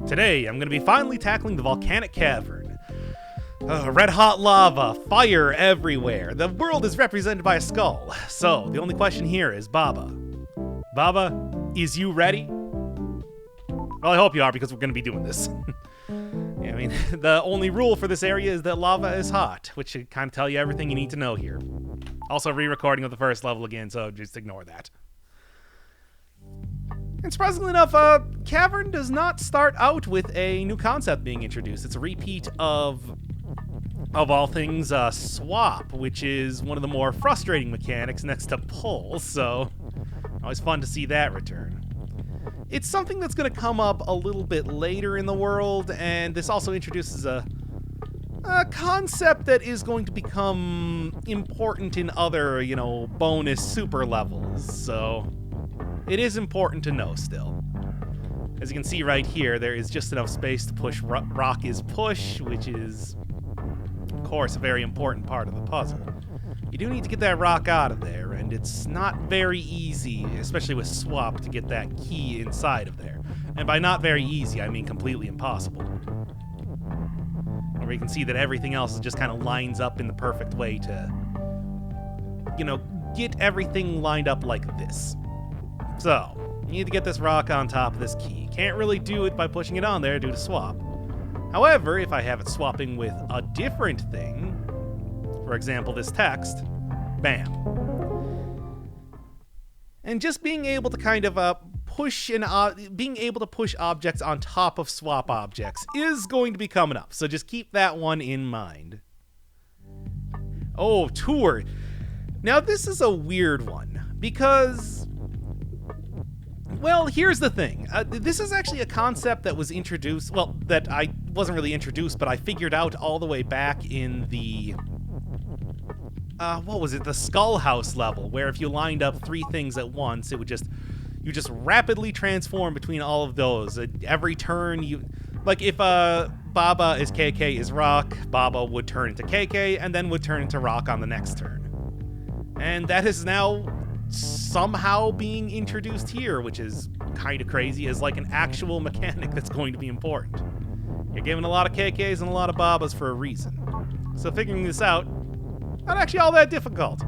Today, I'm going to be finally tackling the Volcanic Cavern. Red hot lava, fire everywhere. The world is represented by a skull. So, the only question here is Baba. Baba, is you ready? Well, I hope you are, because we're going to be doing this. Yeah, I mean, the only rule for this area is that lava is hot, which should kind of tell you everything you need to know here. Also, re-recording of the first level again, so just ignore that. And surprisingly enough, Cavern does not start out with a new concept being introduced. It's a repeat of all things, swap, which is one of the more frustrating mechanics next to pull, so always fun to see that return. It's something that's going to come up a little bit later in the world, and this also introduces a concept that is going to become important in other, bonus super levels, so it is important to know still. As you can see right here, there is just enough space to push rock is push, which is, of course, a very important part of the puzzle. You do need to get that rock out of there, and it's not very easy, especially with swap, to get that key inside of there. And by not very easy, I mean completely impossible. Where you can see that everything else just kind of lines up in the perfect way to, get everything lined up like this. So, you need to get this rock on top of this key. Can't really do it by pushing it on there due to swap. However, if I have it swapping with a different thing, for example, this text, bam. And just being able to kind of push objects on top of swap objects is going to be coming up. So just keep that one in mind. Oh, tour. Now this is a weird one because, well, here's the thing. This is actually a concept that was introduced, well, that I wasn't really introduced, but I figured out all the way back in the, the Skull House level, where if you lined up 3 things at once, it would you just rapidly transform between all of those. Every turn, like if Baba is KK is rock, Baba would turn into KK, and then would turn into rock on the next turn. And that is now somehow being introduced here, which is kind of crazy, as like an actual mechanic that's going to be important. You're given a lot of KKs and a lot of Babas for a reason. So figuring this out, not actually all that difficult,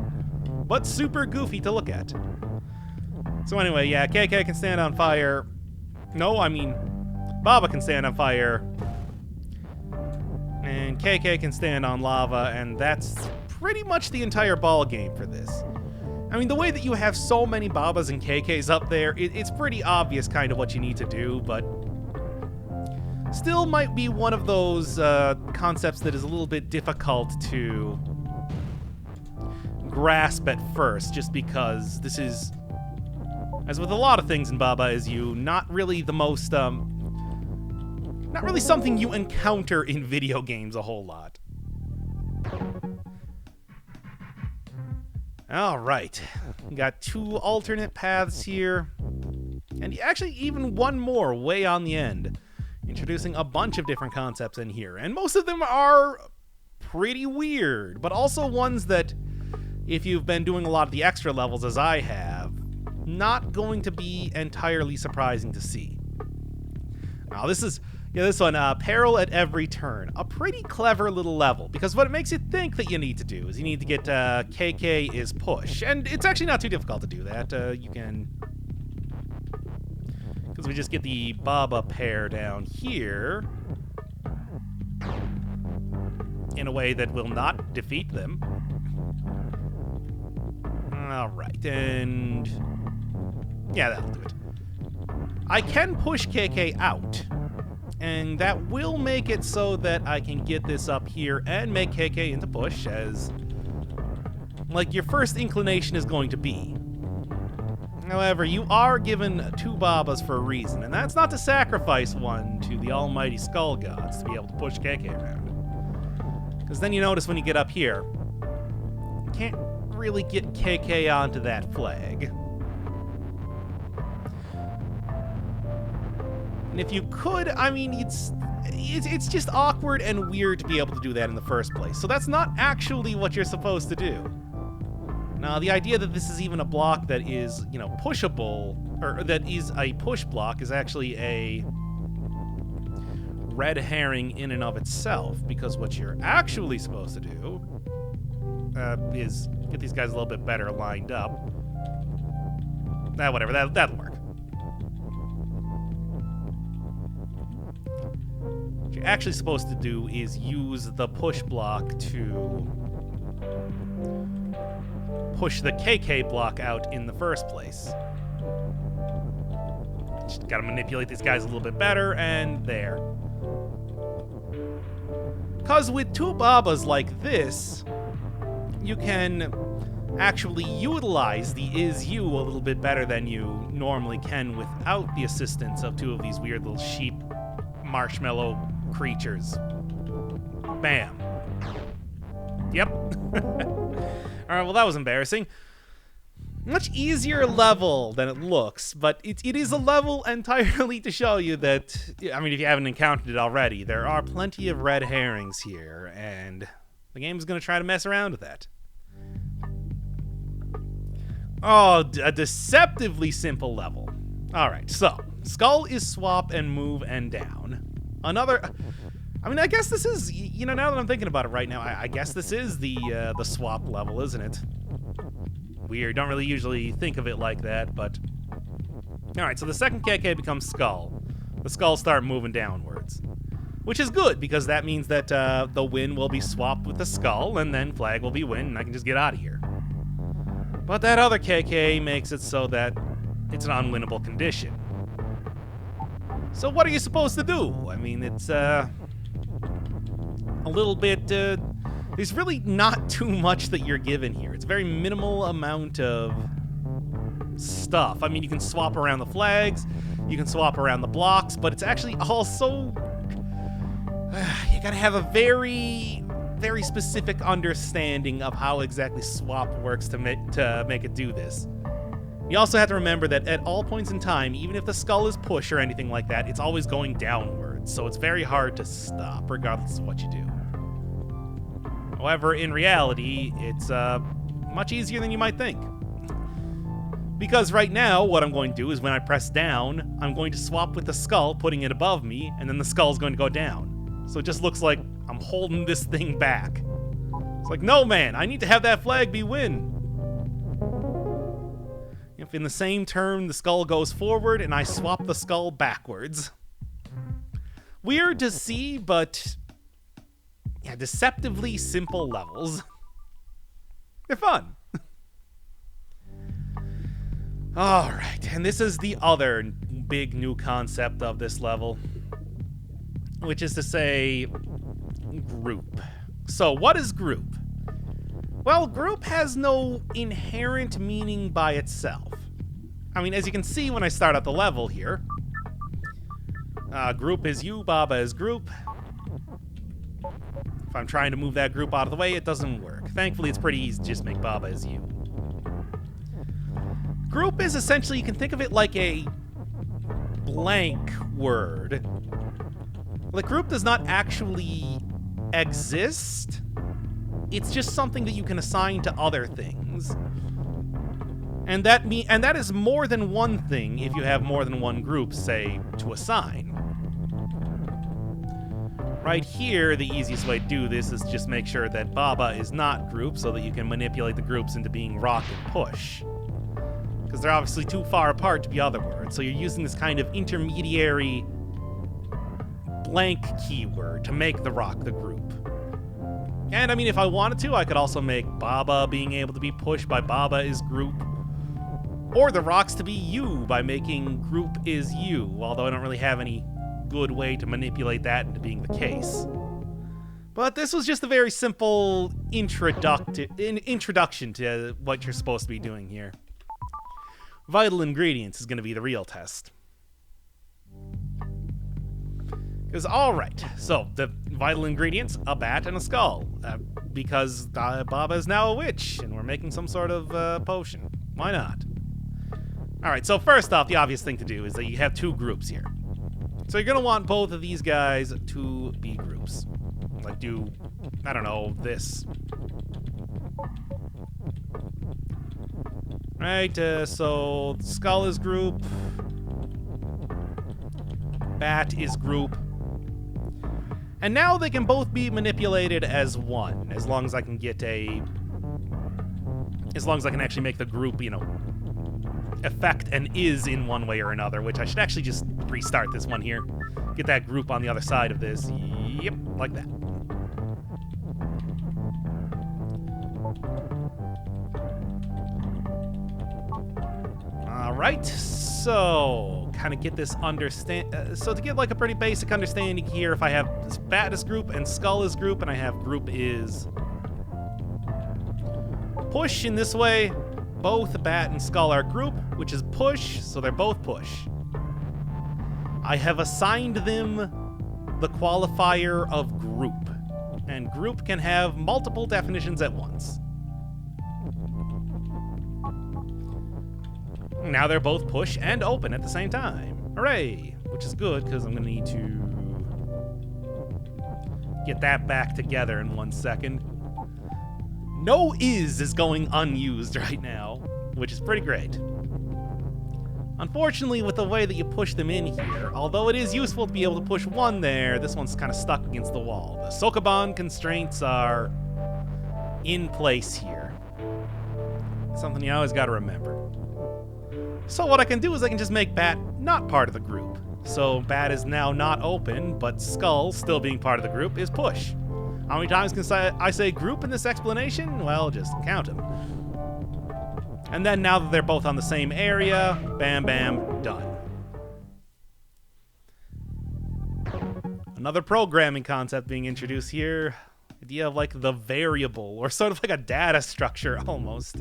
but super goofy to look at. So anyway, yeah, KK can stand on fire. No, I mean, Baba can stand on fire. And KK can stand on lava, and that's pretty much the entire ball game for this. I mean, the way that you have so many Babas and KKs up there, it's pretty obvious kind of what you need to do, but still might be one of those concepts that is a little bit difficult to grasp at first, just because this is, as with a lot of things in Baba, not really the most, not really something you encounter in video games a whole lot. Alright, we got 2 alternate paths here, and actually even one more way on the end, introducing a bunch of different concepts in here, and most of them are pretty weird, but also ones that, if you've been doing a lot of the extra levels as I have, not going to be entirely surprising to see. Now this one, Peril at every turn. A pretty clever little level, because what it makes you think that you need to do is you need to get KK is push, and it's actually not too difficult to do that. You can, because we just get the Baba pair down here in a way that will not defeat them. Alright, and yeah, that'll do it. I can push KK out, and that will make it so that I can get this up here and make KK into push, as like your first inclination is going to be. However, you are given 2 Babas for a reason, and that's not to sacrifice one to the almighty skull gods to be able to push KK around. Because then you notice when you get up here, you can't really get KK onto that flag. And if you could, I mean, it's just awkward and weird to be able to do that in the first place. So that's not actually what you're supposed to do. Now, the idea that this is even a block that is, pushable, or that is a push block, is actually a red herring in and of itself, because what you're actually supposed to do is get these guys a little bit better lined up. Whatever, that'll work. What you're actually supposed to do is use the push block to push the KK block out in the first place. Just gotta manipulate these guys a little bit better, and there. Because with two Babas like this, you can actually utilize the is-you a little bit better than you normally can without the assistance of two of these weird little sheep marshmallow creatures. Bam. Yep. Alright, well that was embarrassing. Much easier level than it looks, but it is a level entirely to show you that, I mean, if you haven't encountered it already, there are plenty of red herrings here, and the game's going to try to mess around with that. Oh, a deceptively simple level. Alright, so, skull is swap and move and down. Another... I mean, I guess this is, you know, now that I'm thinking about it right now, I guess this is the swap level, isn't it? Weird, don't really usually think of it like that, but... Alright, so the second KK becomes skull. The skulls start moving downwards. Which is good, because that means that the win will be swapped with the skull, and then flag will be win, and I can just get out of here. But that other KK makes it so that it's an unwinnable condition. So what are you supposed to do? I mean, it's, a little bit, there's really not too much that you're given here. It's a very minimal amount of stuff. I mean, you can swap around the flags, you can swap around the blocks, but it's actually also... you gotta have a very, very specific understanding of how exactly swap works to make it do this. You also have to remember that at all points in time, even if the skull is push or anything like that, it's always going downwards, so it's very hard to stop, regardless of what you do. However, in reality, it's much easier than you might think. Because right now, what I'm going to do is when I press down, I'm going to swap with the skull, putting it above me, and then the skull's going to go down. So it just looks like I'm holding this thing back. It's like, no man, I need to have that flag be win. If in the same turn the skull goes forward and I swap the skull backwards. Weird to see, but yeah, deceptively simple levels. They're fun. Alright, and this is the other big new concept of this level, which is to say, group. So what is group? Well, group has no inherent meaning by itself. I mean, as you can see when I start out the level here, group is you, Baba is group. If I'm trying to move that group out of the way, it doesn't work. Thankfully, it's pretty easy to just make Baba as you. Group is essentially, you can think of it like a blank word. Like, group does not actually exist. It's just something that you can assign to other things. And that is more than one thing if you have more than one group, say, to assign. Right here, the easiest way to do this is just make sure that Baba is not group so that you can manipulate the groups into being rock and push. Because they're obviously too far apart to be other words, so you're using this kind of intermediary blank keyword to make the rock the group. And I mean, if I wanted to, I could also make Baba being able to be pushed by Baba is group. Or the rocks to be you by making group is you, although I don't really have any good way to manipulate that into being the case. But this was just a very simple introduction to what you're supposed to be doing here. Vital ingredients is going to be the real test. Because, alright, so the vital ingredients, a bat and a skull. Because Baba is now a witch, and we're making some sort of potion. Why not? Alright, so first off, the obvious thing to do is that you have two groups here. So you're going to want both of these guys to be groups. Like do, I don't know, this. Right, so skull is group. Bat is group. And now they can both be manipulated as one, as long as I can get a... As long as I can actually make the group, you know, affect and is in one way or another, which I should actually just restart this one here. Get that group on the other side of this. Yep, like that. Alright, so kind of get this so to get like a pretty basic understanding here, if I have this bat as group and skull as group, and I have group is push in this way, both bat and skull are group, which is push, so they're both push. I have assigned them the qualifier of group, and group can have multiple definitions at once. Now they're both push and open at the same time. Hooray! Which is good, because I'm going to need to get that back together in 1 second. No is going unused right now, which is pretty great. Unfortunately, with the way that you push them in here, although it is useful to be able to push one there, this one's kind of stuck against the wall. The Sokoban constraints are in place here. Something you always got to remember. So what I can do is I can just make Bat not part of the group. So Bat is now not open, but Skull, still being part of the group, is push. How many times can I say group in this explanation? Well, just count them. And then now that they're both on the same area, bam, bam, done. Another programming concept being introduced here. Idea of like the variable, or sort of like a data structure almost.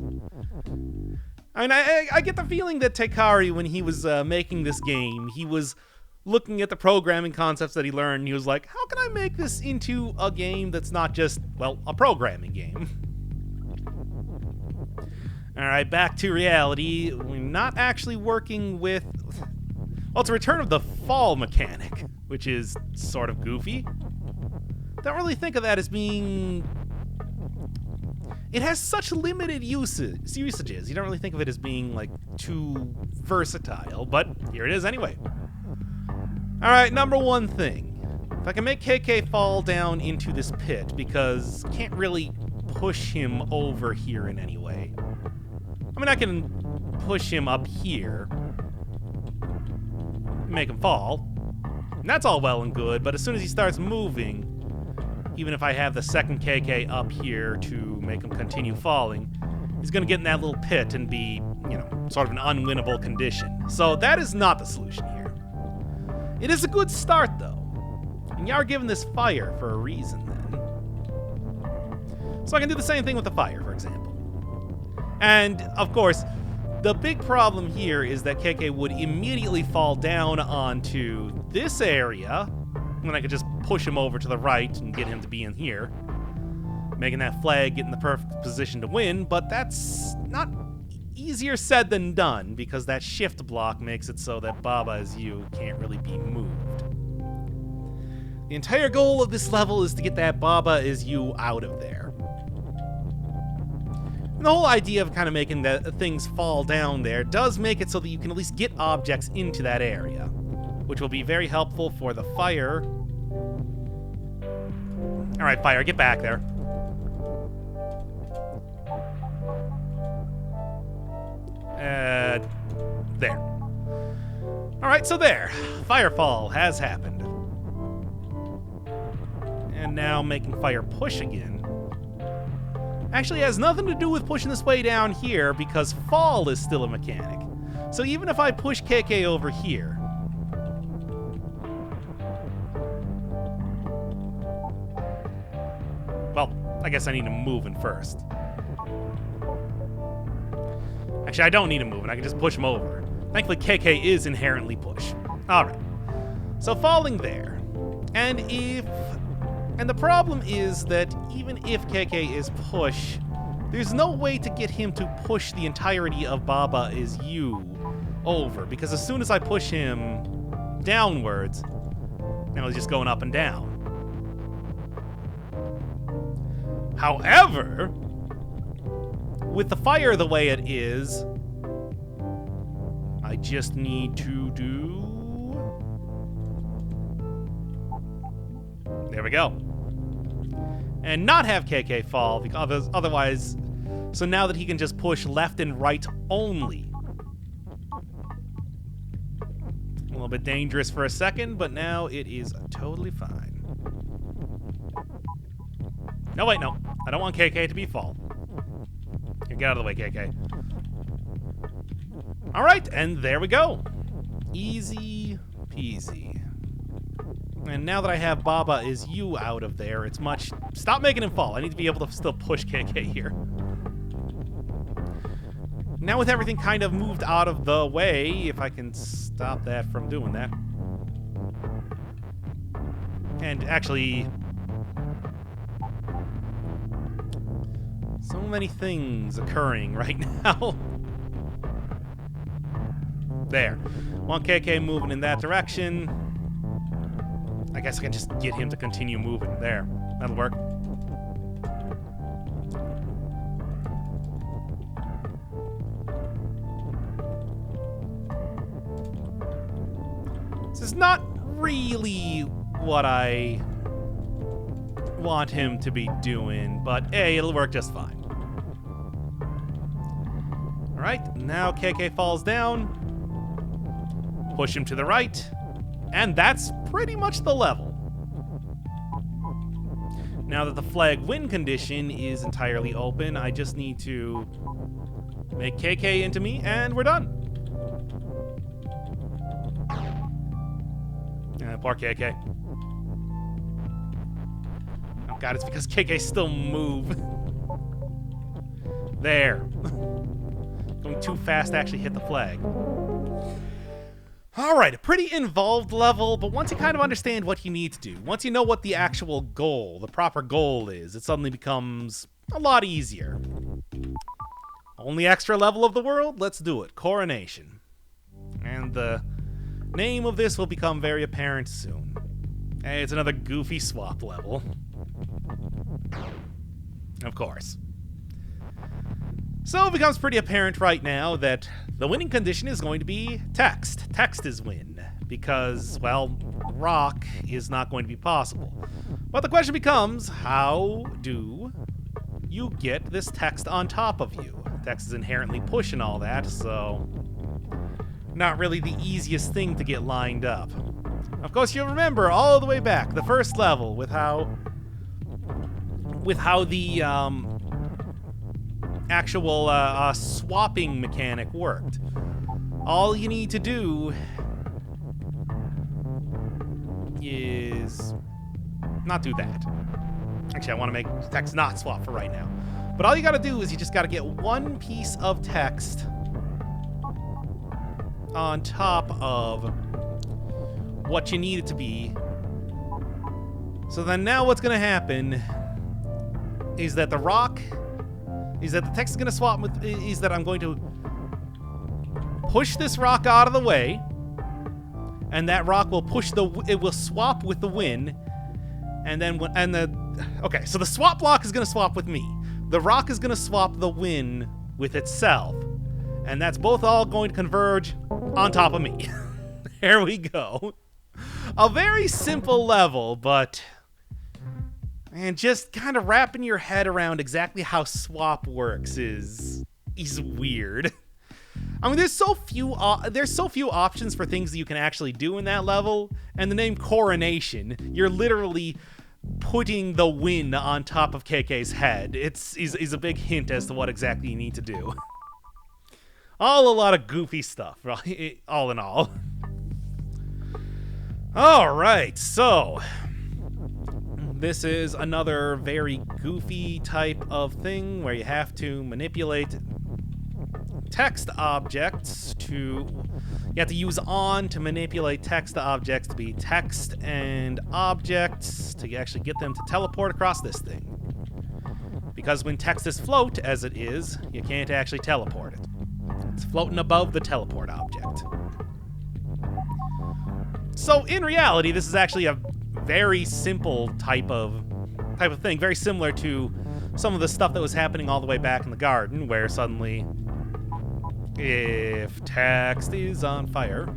I mean, I get the feeling that Teikari, when he was making this game, he was looking at the programming concepts that he learned, and he was like, how can I make this into a game that's not just, well, a programming game? Alright, back to reality. We're not actually working with... Well, it's a return of the fall mechanic, which is sort of goofy. Don't really think of that as being... It has such limited usages. You don't really think of it as being, like, too versatile, but here it is anyway. Alright, number one thing. If I can make KK fall down into this pit, because can't really push him over here in any way. I mean, I can push him up here, make him fall, and that's all well and good, but as soon as he starts moving, even if I have the second KK up here to make him continue falling, he's going to get in that little pit and be, you know, sort of an unwinnable condition. So that is not the solution here. It is a good start, though. And you are given this fire for a reason, then. So I can do the same thing with the fire, for example. And, of course, the big problem here is that KK would immediately fall down onto this area, when I could just push him over to the right and get him to be in here, making that flag get in the perfect position to win, but that's not easier said than done, because that shift block makes it so that Baba as you can't really be moved. The entire goal of this level is to get that Baba as you out of there. And the whole idea of kind of making the things fall down there does make it so that you can at least get objects into that area, which will be very helpful for the fire. Alright, fire, get back there. There. Alright, so there. Firefall has happened. And now making fire push again. Actually, it has nothing to do with pushing this way down here, because fall is still a mechanic. So even if I push KK over here, well, I guess I need him moving first. Actually, I don't need him moving. I can just push him over. Thankfully, KK is inherently push. Alright. So falling there. And the problem is that even if KK is push, there's no way to get him to push the entirety of Baba is you over, because as soon as I push him downwards, now he's just going up and down. However, with the fire the way it is, I just need to do... There we go. And not have KK fall, because otherwise... So now that he can just push left and right only. A little bit dangerous for a second, but now it is totally fine. No, wait, no. I don't want KK to be fall. Here, get out of the way, KK. All right, and there we go. Easy peasy. And now that I have Baba is you out of there, it's much... Stop making him fall. I need to be able to still push KK here. Now with everything kind of moved out of the way, if I can stop that from doing that. And actually... So many things occurring right now. There. Want KK moving in that direction. I guess I can just get him to continue moving. There. That'll work. This is not really what I want him to be doing, but hey, it'll work just fine. Alright, now KK falls down. Push him to the right. And that's pretty much the level. Now that the flag win condition is entirely open, I just need to make KK into me, and we're done. Poor KK. Oh god, it's because KK still move. There. Going too fast to actually hit the flag. Alright, a pretty involved level, but once you kind of understand what you need to do, once you know what the actual goal, the proper goal is, it suddenly becomes a lot easier. Only extra level of the world? Let's do it. Coronation. And the name of this will become very apparent soon. Hey, it's another goofy swap level. Of course. So it becomes pretty apparent right now that the winning condition is going to be text. Text is win. Because, well, rock is not going to be possible. But the question becomes, how do you get this text on top of you? Text is inherently push and all that, so not really the easiest thing to get lined up. Of course, you'll remember all the way back, the first level, with how the actual swapping mechanic worked. All you need to do is not do that. Actually, I want to make text not swap for right now. But all you got to do is you just got to get one piece of text on top of what you need it to be. So then now what's going to happen is that the text is going to swap with, is that I'm going to push this rock out of the way, and that rock will it will swap with the win, and then okay, so the swap block is going to swap with me. The rock is going to swap the win with itself, and that's both all going to converge on top of me. There we go. A very simple level, but... And just kind of wrapping your head around exactly how swap works is weird. I mean, there's so few options for things that you can actually do in that level, and the name Coronation, you're literally putting the win on top of KK's head. Is a big hint as to what exactly you need to do. A lot of goofy stuff, all in all. All right, so this is another very goofy type of thing where you have to manipulate text objects you have to use on to manipulate text objects to be text and objects to actually get them to teleport across this thing. Because when text is float, as it is, you can't actually teleport it. It's floating above the teleport object. So in reality, this is actually a very simple type of thing, very similar to some of the stuff that was happening all the way back in the garden, where suddenly, if text is on fire,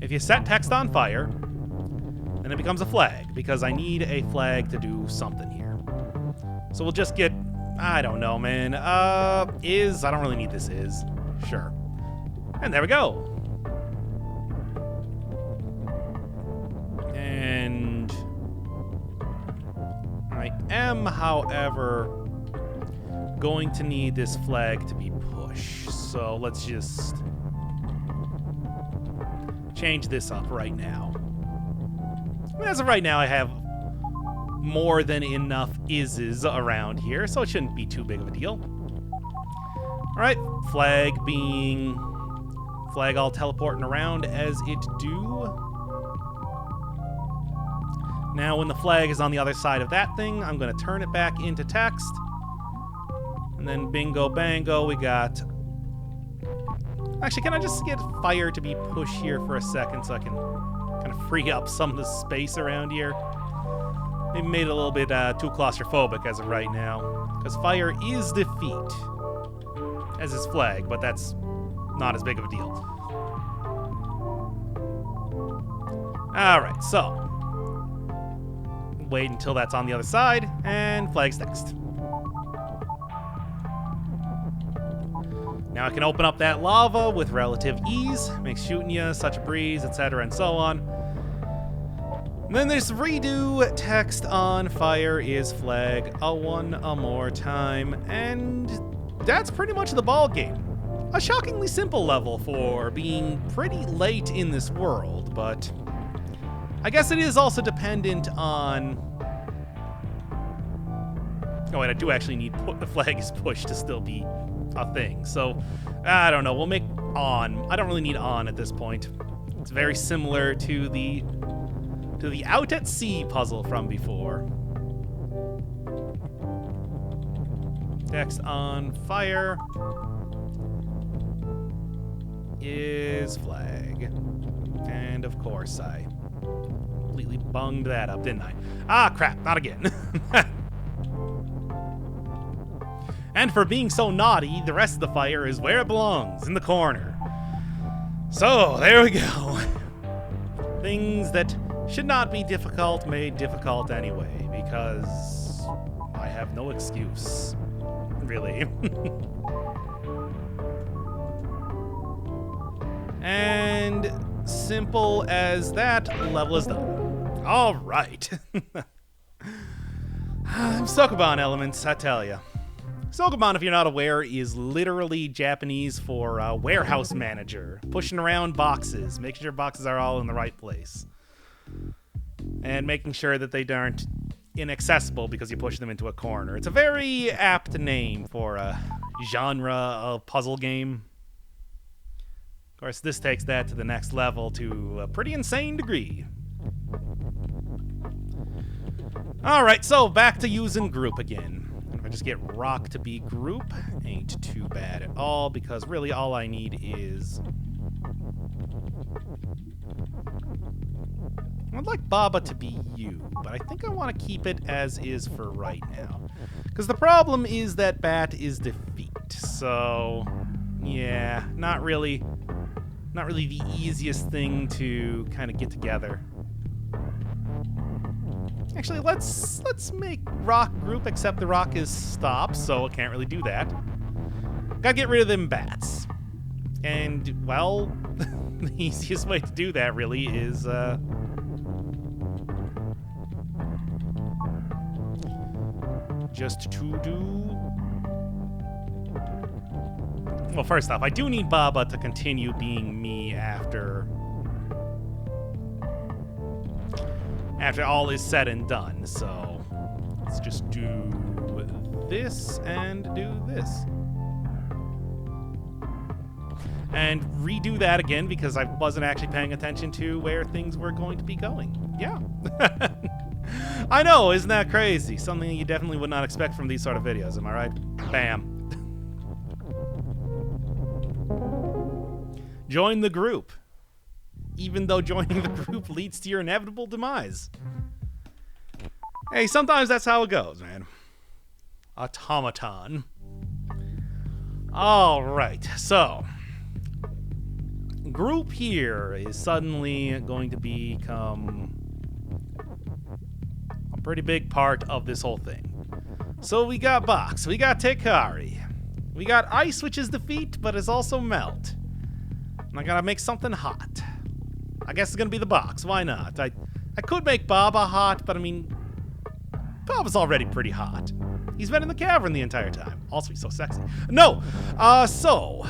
if you set text on fire, and it becomes a flag, because I need a flag to do something here. So we'll just get, I don't know, man. I don't really need this is. Sure. And there we go. And I am, however, going to need this flag to be pushed. So let's just change this up right now. I mean, as of right now, I have more than enough ises around here, so it shouldn't be too big of a deal. Alright, flag all teleporting around as it do. Now when the flag is on the other side of that thing, I'm going to turn it back into text. And then bingo bango, we got... Actually, can I just get fire to be pushed here for a second so I can kind of free up some of the space around here? Maybe made it a little bit too claustrophobic as of right now. Because fire is defeat. As his flag, but that's not as big of a deal. Alright, so. Wait until that's on the other side, and flag's next. Now I can open up that lava with relative ease. Makes shooting you such a breeze, etc. and so on. And then there's redo text on fire is flag one more time, and that's pretty much the ball game. A shockingly simple level for being pretty late in this world, but I guess it is also dependent on... Oh, and I do actually need the flag is pushed to still be a thing. So, I don't know. We'll make on. I don't really need on at this point. It's very similar to the out at sea puzzle from before. Text on fire is flag. And of course I completely bunged that up, didn't I? Ah, crap, not again. And for being so naughty, the rest of the fire is where it belongs, in the corner. So, there we go. Things that should not be difficult made difficult anyway, because I have no excuse. Really. And simple as that, level is done. All right. Sokoban elements, I tell ya. Sokoban, if you're not aware, is literally Japanese for warehouse manager. Pushing around boxes, making sure boxes are all in the right place. And making sure that they aren't inaccessible because you push them into a corner. It's a very apt name for a genre of puzzle game. Of course, this takes that to the next level to a pretty insane degree. Alright, so back to using group again. If I just get rock to be group, ain't too bad at all, because really all I need is... I'd like Baba to be you, but I think I want to keep it as is for right now. Because the problem is that Bat is defeat, so... Yeah, not really the easiest thing to kind of get together. Actually, let's make rock group, except the rock is stopped, so it can't really do that. Gotta get rid of them bats. And, well, the easiest way to do that, really, is, just to do... Well, first off, I do need Baba to continue being me after all is said and done, so let's just do this and do this. And redo that again because I wasn't actually paying attention to where things were going to be going. Yeah. I know, isn't that crazy? Something you definitely would not expect from these sort of videos, am I right? Bam. Join the group. Even though joining the group leads to your inevitable demise. Hey, sometimes that's how it goes, man. Automaton. Alright, so... Group here is suddenly going to become Pretty big part of this whole thing. So we got Box, we got Tekari. We got Ice, which is defeat, but is also melt. And I gotta make something hot. I guess it's gonna be the Box, why not? I could make Baba hot, but I mean, Baba's already pretty hot. He's been in the cavern the entire time. Also, he's so sexy. No! So...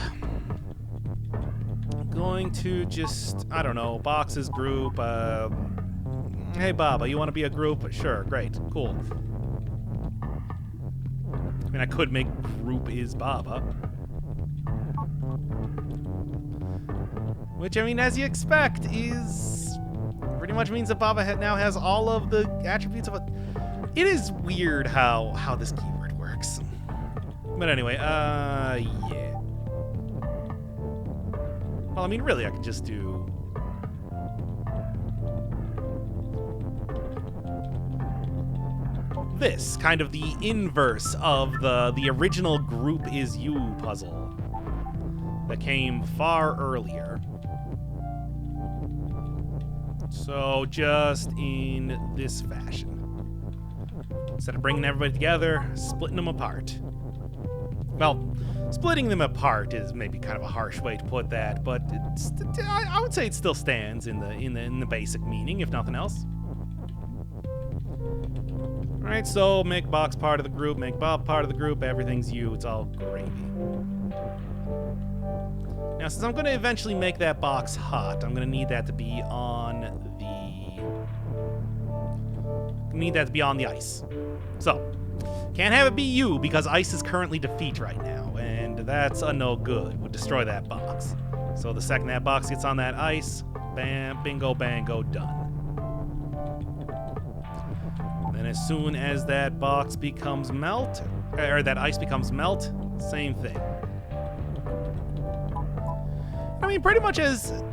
I'm going to just, I don't know, Box's group, hey, Baba, you want to be a group? Sure, great, cool. I mean, I could make group is Baba. Which, I mean, as you expect, is... pretty much means that Baba now has all of the attributes of a... It is weird how this keyword works. But anyway, yeah. Well, I mean, really, I could just do... this, kind of the inverse of the original Group Is You puzzle that came far earlier. So, just in this fashion. Instead of bringing everybody together, splitting them apart. Well, splitting them apart is maybe kind of a harsh way to put that, but I would say it still stands in the basic meaning, if nothing else. All right, so make Box part of the group, make Bob part of the group. Everything's you. It's all gravy. Now, since I'm going to eventually make that Box hot, I'm going to need that to be on the ice. So, can't have it be you because ice is currently defeat right now, and that's a no good. Would destroy that Box. So the second that Box gets on that ice, bam, bingo, bango, done. And as soon as that Box becomes melt, or that ice becomes melt, same thing. I mean, pretty much as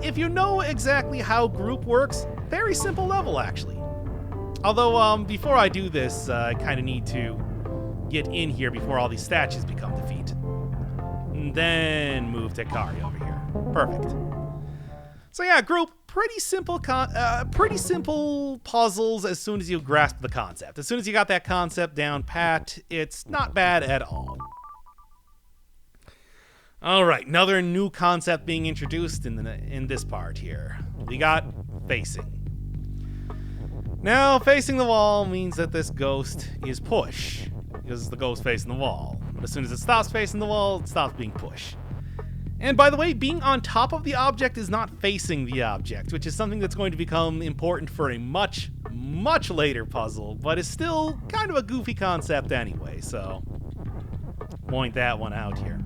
if you know exactly how group works, very simple level actually. Although, before I do this, I kind of need to get in here before all these statues become defeat. And then move Tekari over here. Perfect. So yeah, group, pretty simple puzzles as soon as you grasp the concept. As soon as you got that concept down pat, it's not bad at all. All right, another new concept being introduced in this part here. We got facing. Now, facing the wall means that this ghost is push, because the ghost facing the wall. But as soon as it stops facing the wall, it stops being push. And by the way, being on top of the object is not facing the object, which is something that's going to become important for a much, much later puzzle, but is still kind of a goofy concept anyway, so point that one out here.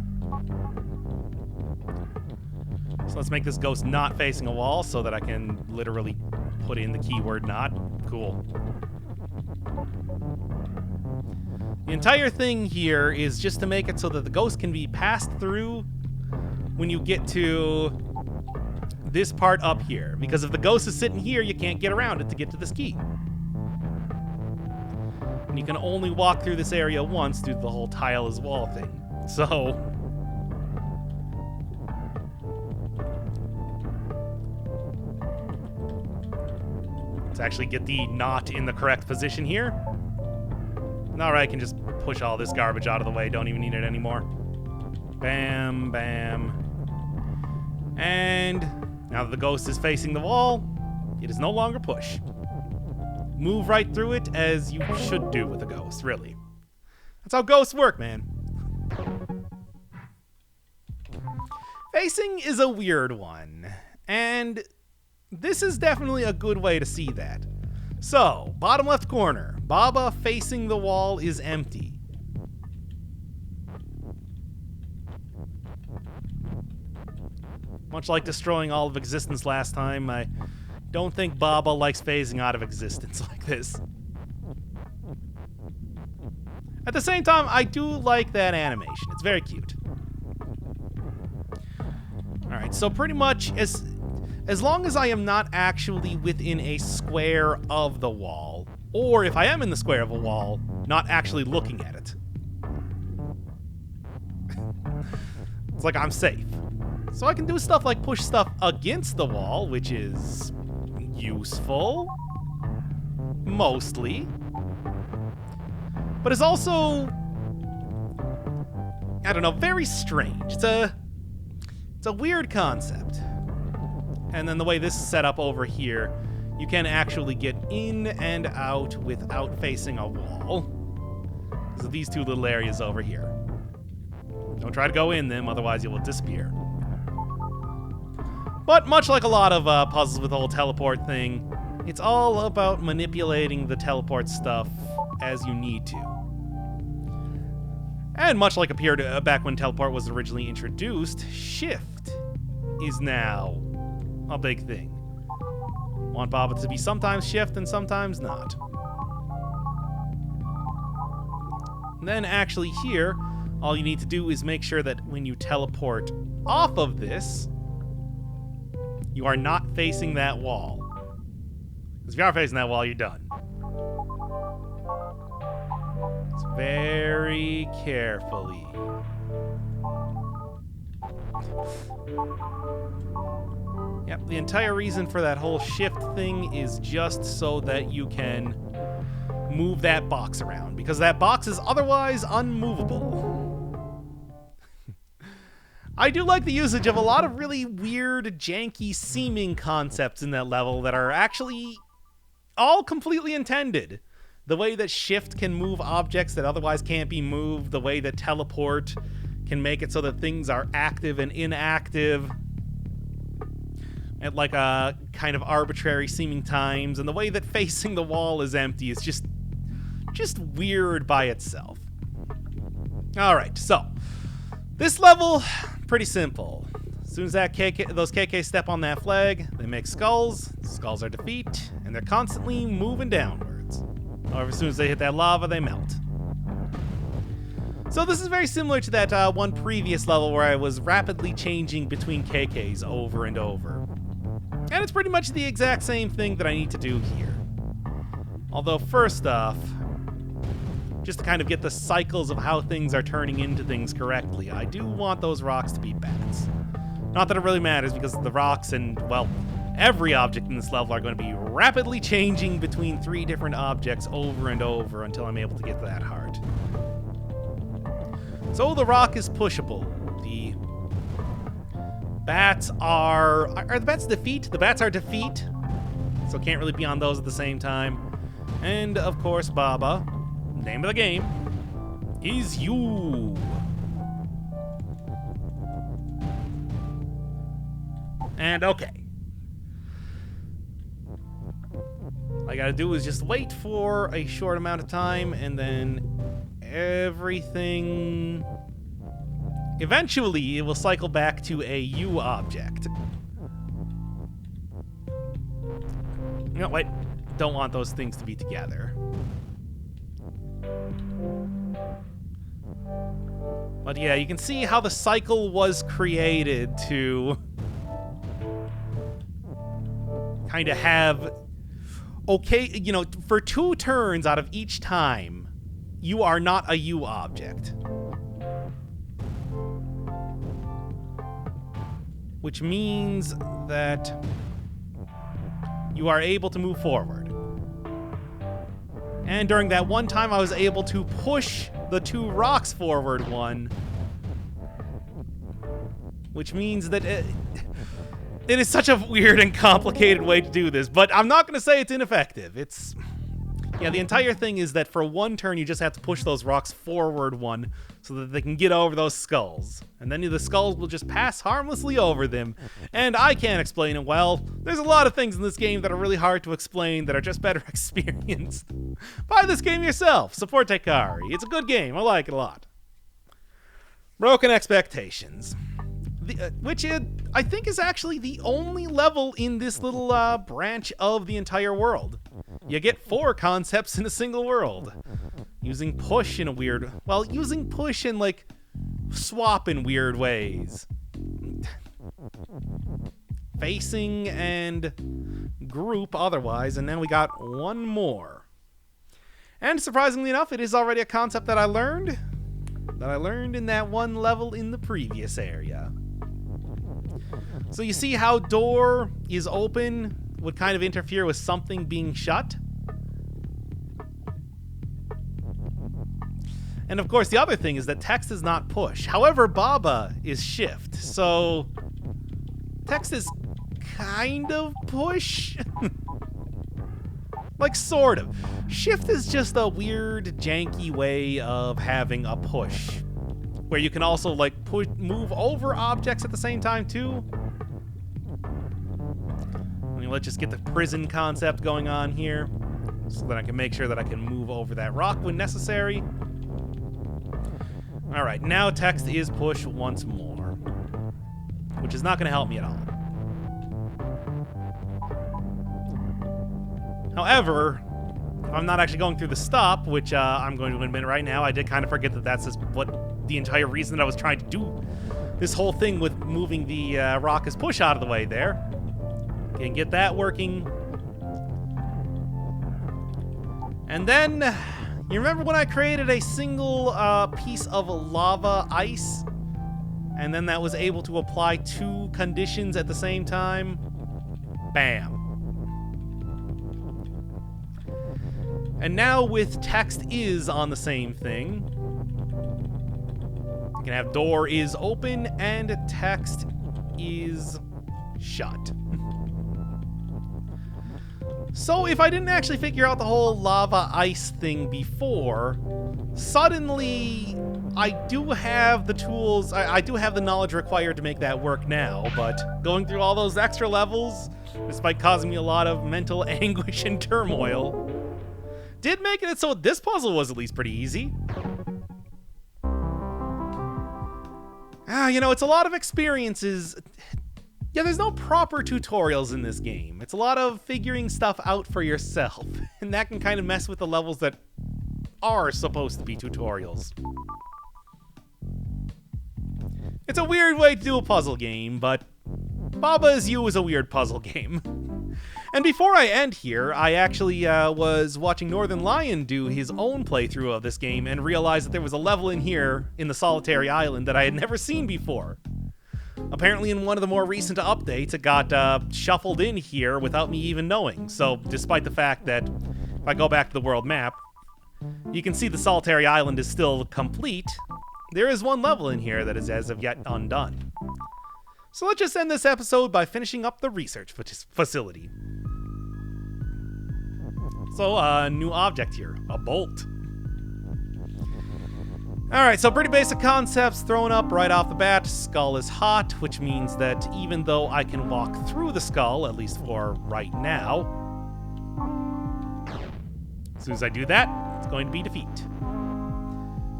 So let's make this ghost not facing a wall so that I can literally put in the keyword not. Cool. The entire thing here is just to make it so that the ghost can be passed through when you get to this part up here. Because if the ghost is sitting here, you can't get around it to get to this key. And you can only walk through this area once due to the whole tile as wall thing. So... let's actually get the knot in the correct position here. Alright, I can just push all this garbage out of the way. Don't even need it anymore. Bam, bam. And now that the ghost is facing the wall, it is no longer push. Move right through it as you should do with a ghost, really. That's how ghosts work, man. Facing is a weird one. And... this is definitely a good way to see that. So, bottom left corner, Baba facing the wall is empty. Much like destroying all of existence last time, I don't think Baba likes phasing out of existence like this. At the same time, I do like that animation. It's very cute. Alright, so pretty much as long as I am not actually within a square of the wall, or if I am in the square of a wall, not actually looking at it. It's like I'm safe. So I can do stuff like push stuff against the wall, which is useful. mostly. But it's also, I don't know, very strange. It's a weird concept. And then the way this is set up over here, you can actually get in and out without facing a wall. So these two little areas over here. Don't try to go in them, otherwise you will disappear. But much like a lot of puzzles with the whole teleport thing, it's all about manipulating the teleport stuff as you need to. And much like appeared back when teleport was originally introduced, shift is now a big thing. Want Baba to be sometimes shift and sometimes not. And then actually here, all you need to do is make sure that when you teleport off of this, you are not facing that wall. Because if you are facing that wall, you're done. So very carefully. Yep, the entire reason for that whole shift thing is just so that you can move that box around, because that box is otherwise unmovable. I do like the usage of a lot of really weird, janky seeming concepts in that level that are actually all completely intended. The way that shift can move objects that otherwise can't be moved, the way that teleport can make it so that things are active and inactive at like a kind of arbitrary seeming times, and the way that facing the wall is empty is just weird by itself. Alright, so this level, pretty simple. As soon as those KK step on that flag, they make skulls. Skulls are defeat, and they're constantly moving downwards. However, as soon as they hit that lava, they melt. So this is very similar to that one previous level where I was rapidly changing between KKs over and over. And it's pretty much the exact same thing that I need to do here. Although first off, just to kind of get the cycles of how things are turning into things correctly, I do want those rocks to be bats. Not that it really matters, because the rocks and, well, every object in this level are going to be rapidly changing between 3 different objects over and over until I'm able to get to that heart. So the rock is pushable. The bats are the bats defeat? The bats are defeat, so can't really be on those at the same time. And, of course, Baba, name of the game, is you. And okay. All I gotta do is just wait for a short amount of time, and then everything... Eventually, it will cycle back to a U object. No, wait. Don't want those things to be together. But yeah, you can see how the cycle was created to kind of have, okay, you know, for 2 turns out of each time, you are not a U object. Which means that you are able to move forward. And during that one time, I was able to push the 2 rocks forward one, which means that it is such a weird and complicated way to do this, but I'm not going to say it's ineffective. Yeah, the entire thing is that for 1 turn, you just have to push those rocks forward one so that they can get over those skulls. And then the skulls will just pass harmlessly over them. And I can't explain it well. There's a lot of things in this game that are really hard to explain that are just better experienced. Buy this game yourself. Support Tekari. It's a good game. I like it a lot. Broken Expectations. Which I think is actually the only level in this little branch of the entire world. You get 4 concepts in a single world. Using push in a weird... Well, using push and, like, swap in weird ways. Facing and group otherwise, and then we got 1 more. And surprisingly enough, it is already a concept that I learned in that 1 level in the previous area. So you see how door is open would kind of interfere with something being shut? And of course, the other thing is that text is not push. However, Baba is shift. So text is kind of push. Like, sort of. Shift is just a weird, janky way of having a push, where you can also, like, move over objects at the same time, too. I mean, let's just get the prison concept going on here, so that I can make sure that I can move over that rock when necessary. Alright, now text is push once more, which is not going to help me at all. However, if I'm not actually going through the stop, which I'm going to admit right now, I did kind of forget that that's what the entire reason that I was trying to do this whole thing with moving the rock as push out of the way there. Can get that working. And then, you remember when I created a single piece of lava ice? And then that was able to apply 2 conditions at the same time? Bam. And now with text is on the same thing, you can have door is open and text is shut. So if I didn't actually figure out the whole lava ice thing before, suddenly I do have the tools, I do have the knowledge required to make that work now, but going through all those extra levels, despite causing me a lot of mental anguish and turmoil, did make it so this puzzle was at least pretty easy. You know, it's a lot of experiences. Yeah, there's no proper tutorials in this game. It's a lot of figuring stuff out for yourself, and that can kind of mess with the levels that are supposed to be tutorials. It's a weird way to do a puzzle game, but Baba Is You is a weird puzzle game. And before I end here, I actually was watching Northern Lion do his own playthrough of this game and realized that there was a level in here in the Solitary Island that I had never seen before. Apparently in one of the more recent updates, it got shuffled in here without me even knowing. So despite the fact that if I go back to the world map, you can see the Solitary Island is still complete, there is one level in here that is as of yet undone. So let's just end this episode by finishing up the research facility. So, new object here, a bolt. Alright, so pretty basic concepts thrown up right off the bat. Skull is hot, which means that even though I can walk through the skull, at least for right now, as soon as I do that, it's going to be defeat.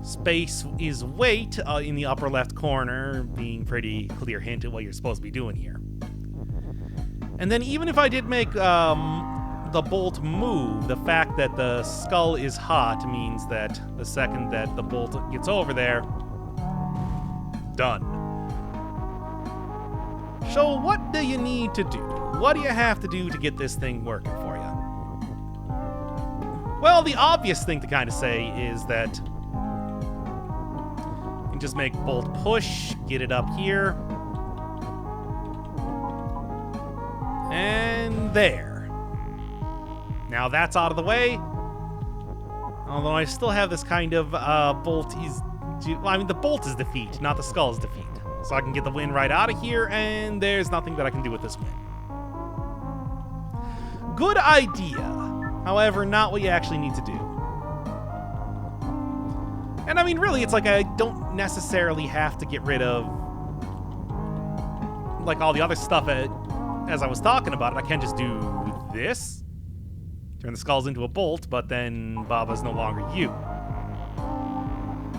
Space is weight in the upper left corner, being pretty clear hint at what you're supposed to be doing here. And then even if I did make the bolt move, the fact that the skull is hot means that the second that the bolt gets over there, done. So what do you need to do? What do you have to do to get this thing working for you? Well, the obvious thing to kind of say is that you can just make bolt push, get it up here, and there. Now that's out of the way. Although I still have this kind of bolt is... Well, I mean, the bolt is defeat, not the skull is defeat. So I can get the win right out of here, and there's nothing that I can do with this win. Good idea. However, not what you actually need to do. And I mean, really, it's like I don't necessarily have to get rid of like all the other stuff as I was talking about it. I can just do this. Turn the skulls into a bolt, but then Baba's no longer you.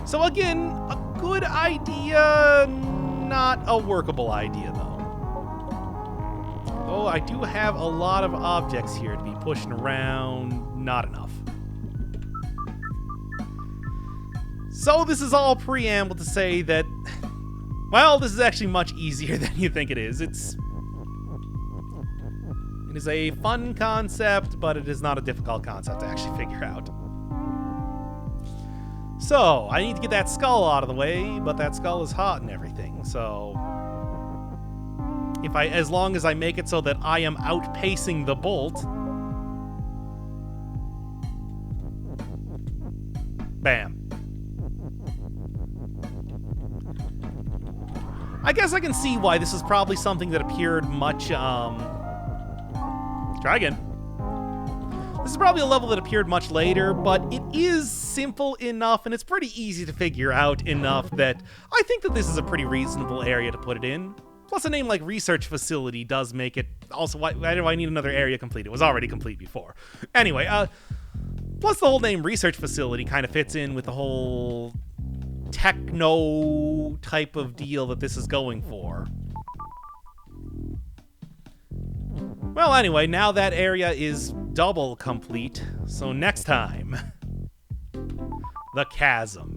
So again, a good idea, not a workable idea though. Oh, I do have a lot of objects here to be pushing around, not enough. So this is all preamble to say that, well, this is actually much easier than you think it is. It is a fun concept, but it is not a difficult concept to actually figure out. So, I need to get that skull out of the way, but that skull is hot and everything, so... as long as I make it so that I am outpacing the bolt... Bam. I guess I can see why this is probably something that appeared much, Try again. This is probably a level that appeared much later, but it is simple enough, and it's pretty easy to figure out enough that I think that this is a pretty reasonable area to put it in. Plus, a name like Research Facility does make it... Also, why do I need another area complete? It was already complete before. Anyway, plus the whole name Research Facility kind of fits in with the whole techno type of deal that this is going for. Well, anyway, now that area is double complete, so next time, the chasm.